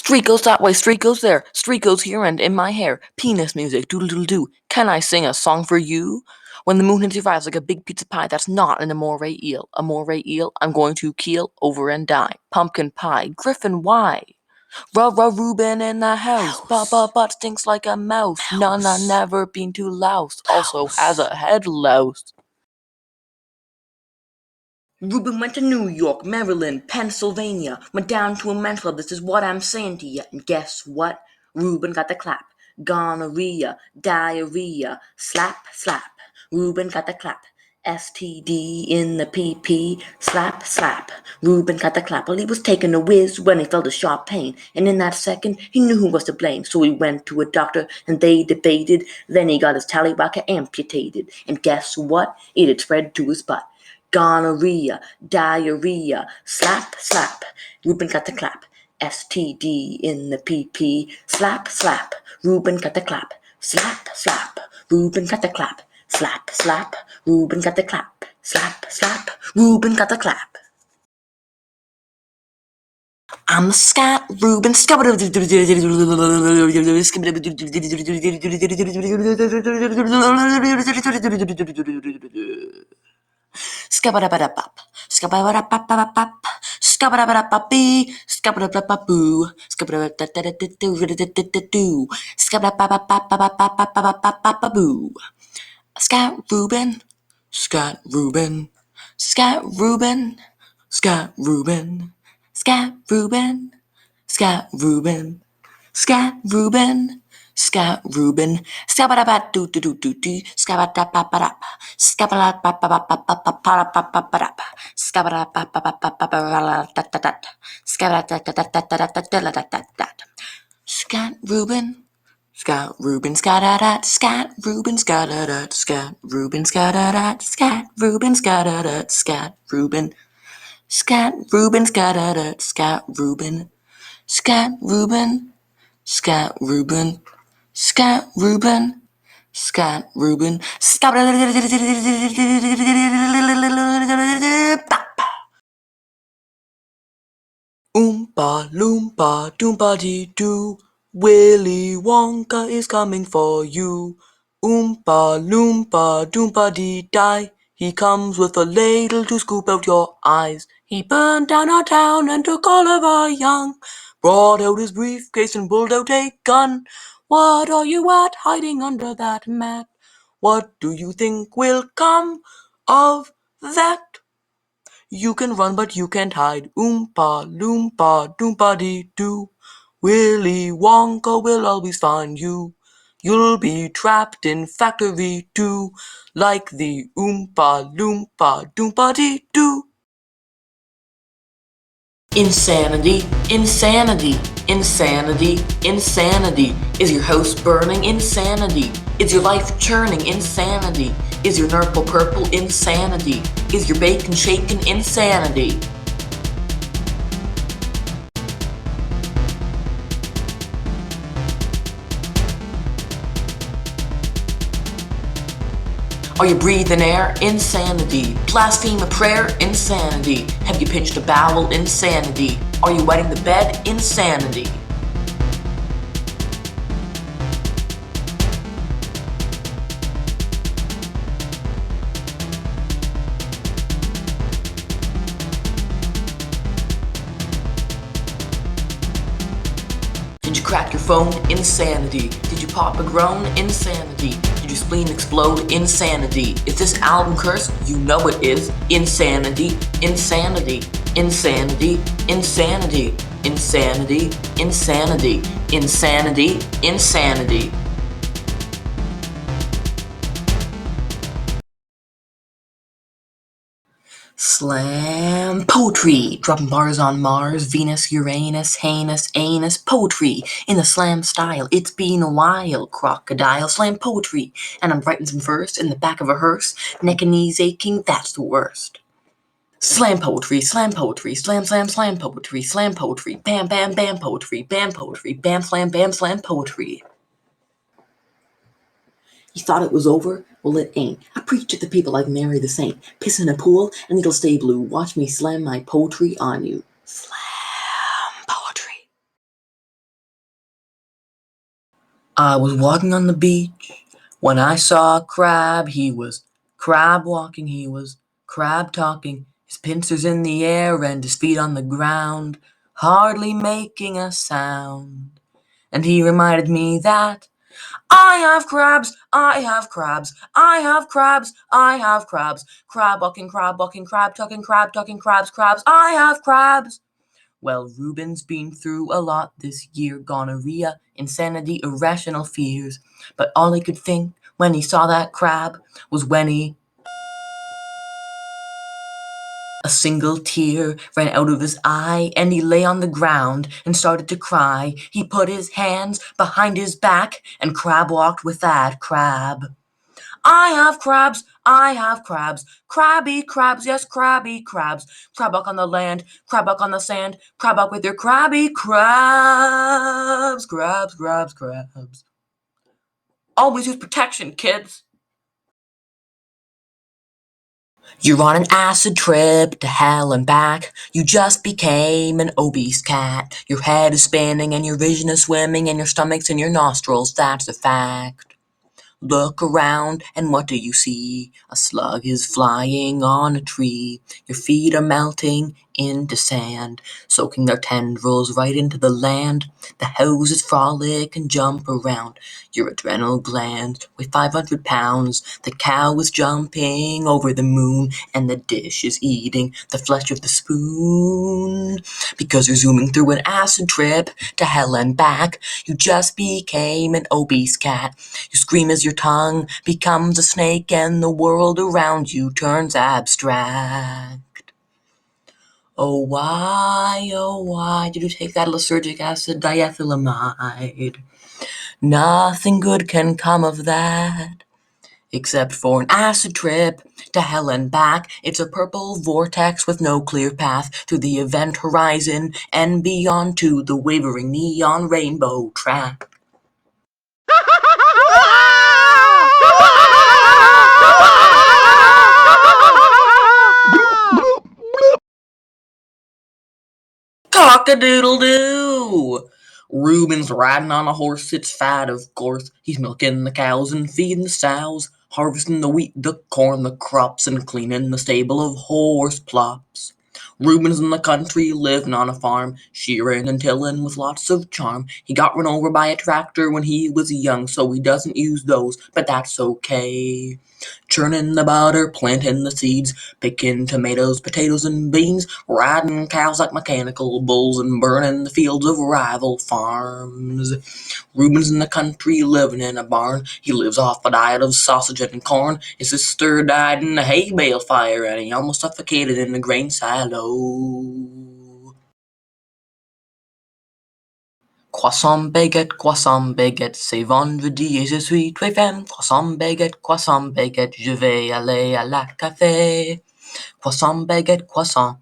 Street goes that way, street goes there, street goes here and in my hair. Penis music, doodle doodle doo. Can I sing a song for you? When the moon hits your eyes like a big pizza pie, that's not an amore eel. Amore eel, I'm going to keel over and die. Pumpkin pie, Griffin, why? Reuben in the house, but stinks like a mouse. None, I never been to Laos. Also has a head louse. Reuben went to New York, Maryland, Pennsylvania. Went down to a men's club, this is what I'm saying to you. And guess what? Reuben got the clap. Gonorrhea, diarrhea, slap, slap. Reuben got the clap. STD in the PP, slap, slap. Reuben got the clap. Well, he was taking a whiz when he felt a sharp pain. And in that second, he knew who was to blame. So he went to a doctor and they debated. Then he got his tallywhacker amputated. And guess what? It had spread to his butt. Gonorrhea, diarrhea, slap, slap. Reuben got the clap. STD in the PP, slap, slap. Reuben got the clap. Slap, slap. Reuben got the clap. Slap, slap. Reuben got the clap. Slap, slap. Reuben got the clap. I'm the Scott Reuben Skabadabadabop, skabadabadabababop, skabadabadababee, skabadabadababoo, skabadabadabadabadoo, skabadabadababababababababoo. Scott Reuben, Scott Reuben, Scott Reuben, Scott Reuben, Scott Reuben, Scott Reuben, Scott Reuben, Scott Reuben, scabadabat doo doo doo doo doo, scabadabapadap, scabadabapadap, scabadabapadap, scabadabapadap, Scott Reuben. Scott Reuben, Scott Scott Reuben, Scott Scott Reuben, Scott Scott Reuben, Scott Scott Reuben, Scott Reuben, Scott Scott Reuben, Scott Reuben, Scott Reuben, Scott Reuben, Scott Reuben, Scott. Oompa loompa doompa dee doo, Willy Wonka is coming for you. Oompa loompa doompa dee die, he comes with a ladle to scoop out your eyes. He burned down our town and took all of our young, brought out his briefcase and pulled out a gun. What are you at hiding under that mat? What do you think will come of that? You can run but you can't hide. Oompa loompa doompa dee doo, Willy Wonka will always find you. You'll be trapped in factory 2, like the Oompa loompa doompa dee doo. Insanity, insanity, insanity, insanity. Is your house burning? Insanity. Is your life churning? Insanity. Is your nurple purple? Insanity. Is your bacon shaking? Insanity. Are you breathing air? Insanity. Blaspheme a prayer? Insanity. Have you pinched a bowel? Insanity. Are you wetting the bed? Insanity. Did you crack your phone? Insanity. Did you pop a groan? Insanity. Did your spleen explode? Insanity. Is this album cursed? You know it is. Insanity. Insanity. Insanity. Insanity. Insanity. Insanity. Insanity. Insanity. Slam poetry, dropping bars on Mars, Venus, Uranus, heinous, anus, poetry in the slam style. It's been a while, crocodile, slam poetry, and I'm writing some verse in the back of a hearse, neck and knees aching, that's the worst. Slam poetry, slam poetry, slam slam slam poetry, slam poetry, bam bam bam poetry, bam slam poetry. You thought it was over? Well, it ain't. I preach to the people like Mary the Saint. Piss in a pool and it'll stay blue. Watch me slam my poetry on you. Slam. I was walking on the beach when I saw a crab. He was crab walking, he was crab talking, his pincers in the air and his feet on the ground, hardly making a sound. And he reminded me that I have crabs, I have crabs, I have crabs, I have crabs, crab walking, crab talking, crabs, crabs, I have crabs. Well, Reuben's been through a lot this year, gonorrhea, insanity, irrational fears. But all he could think when he saw that crab was a single tear ran out of his eye, and he lay on the ground and started to cry. He put his hands behind his back and crab walked with that crab. I have crabs, I have crabs, crabby crabs, yes, crabby crabs. Crab walk on the land, crab walk on the sand, crab walk with your crabby crabs. Crabs, crabs, crabs. Always use protection, kids. You're on an acid trip to hell and back. You just became an obese cat. Your head is spinning and your vision is swimming and your stomach's in your nostrils, that's a fact. Look around, and what do you see? A slug is flying on a tree. Your feet are melting into sand, soaking their tendrils right into the land. The houses frolic and jump around. Your adrenal glands weigh 500 pounds. The cow is jumping over the moon, and the dish is eating the flesh of the spoon. Because you're zooming through an acid trip to hell and back. You just became an obese cat. You scream as your tongue becomes a snake and the world around you turns abstract. Oh why did you take that lysergic acid diethylamide? Nothing good can come of that, except for an acid trip to hell and back. It's a purple vortex with no clear path to the event horizon and beyond to the wavering neon rainbow track. Cock-a-doodle-doo! Reuben's riding on a horse, it's fat, of course. He's milking the cows and feeding the sows, harvesting the wheat, the corn, the crops, and cleaning the stable of horse plops. Reuben's in the country, living on a farm, shearing and tilling with lots of charm. He got run over by a tractor when he was young, so he doesn't use those, but that's okay. Churning the butter, planting the seeds, picking tomatoes, potatoes, and beans, riding cows like mechanical bulls, and burning the fields of rival farms. Reuben's in the country, living in a barn. He lives off a diet of sausage and corn. His sister died in a hay bale fire, and he almost suffocated in a grain silo. Croissant baguette, c'est vendredi et je suis très faim. Croissant baguette, je vais aller à la café. Croissant baguette, croissant.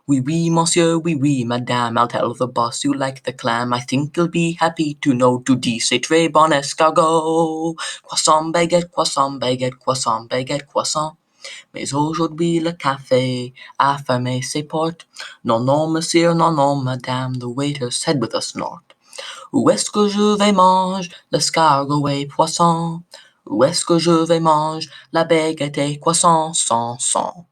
Oui, oui, monsieur, oui, oui, madame, I'll tell the boss you like the clam. I think he'll be happy to know to dit c'est très bon escargot. Croissant baguette, croissant. Mais aujourd'hui le café a fermé ses portes. Non, non, monsieur, non, non, madame, the waiter said with a snort. Où est-ce que je vais manger l'escargot et poisson? Où est-ce que je vais manger la baguette et croissant sans sang?